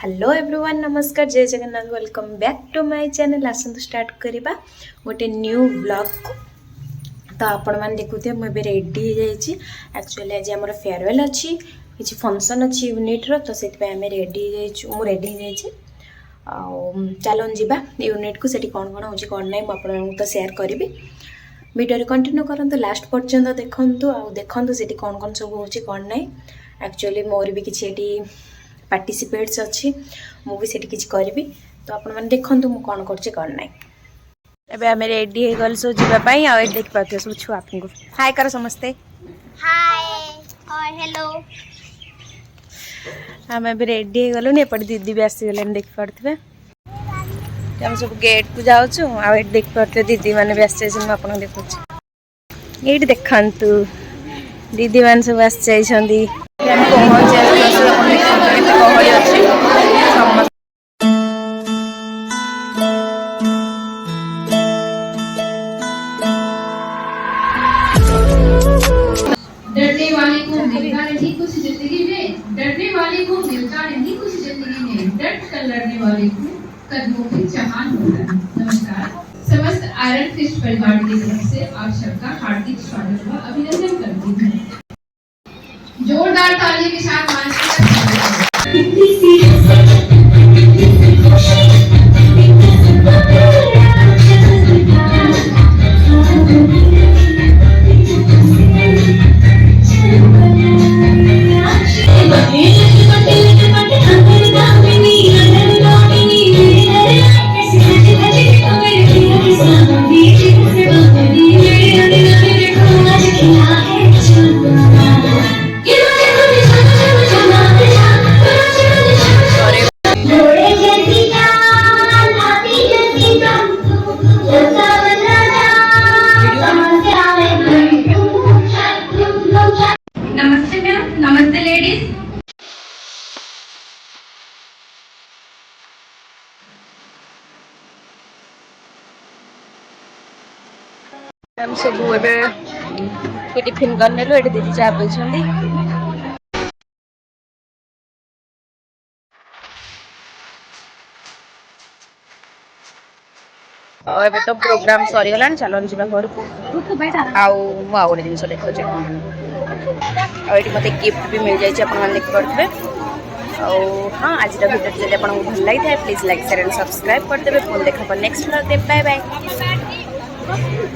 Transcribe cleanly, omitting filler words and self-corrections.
Hello everyone नमस्कार जय Jagannath welcome back to my channel. आसतु स्टार्ट करवा गोटे न्यू ब्लॉग को। तो आपण मैंने देखुए मुझे रेडी हो जाइए। एक्चुअली आज आम फेयरवेल अच्छी किसी फंक्शन अच्छी यूनिट्र तो से आम रेडी हो रेडी हो चलो जीवा यूनिट को सेठी कौन कौन हो कौन ना मुझे तो सेयार करी वीडियो कंटिन्यू करूँ लास्ट पर्यंत देखु से कौन कौन सब हो कौन ना। एक्चुअली मोर भी किसी पार्टिसिपेट्स अच्छी मु भी सेठी किछि करबी तो आपण माने देखंतु मु कोन करछि कोन नै। एबे हम रेडी हे गल सो जीवा पई आ देख पाते सब छुआ आपको हाय करो समस्ते हाय और हेलो। हम भी रेडी हे गलु ने पड़ दीदी भी आसी गले देख पड़थबे हम सब गेट को जाउ छु आ देख पड़ते दीदी माने भी आसे हम आपन देखु छु एट देखंतु दीदी मान सब आसी जाई छंदी हम पहुंच डरने वाले को मिलता नहीं कुछ जिंदगी में, डरने वाले को मिलता नहीं कुछ जिंदगी में, डट कर लड़ने वाले को कदमों की चहान होता है। नमस्कार, समस्त आयरन फिश परिवार की तरफ से आप सबका हार्दिक स्वागत व अभिनंदन करती हूँ। जोरदार ताली के साथ नमस्ते लेडीज। हम सब एबे टिफिन कर नेलु एटी दीदी चाह पीछंदी और एबे तो प्रोग्राम सरी गलान चलो जीवा घर को आउ मु आ गोटे जिनस देखो जे और एटी मते गिफ्ट भी मिल जाई छै अपन मन देख पड़थबे। और हां आज दा वीडियो जदि आपन को भल लागी थाए please like share and subscribe कर देबे। फोन देखा पर नेक्स्ट व्लॉग दे बाय बाय।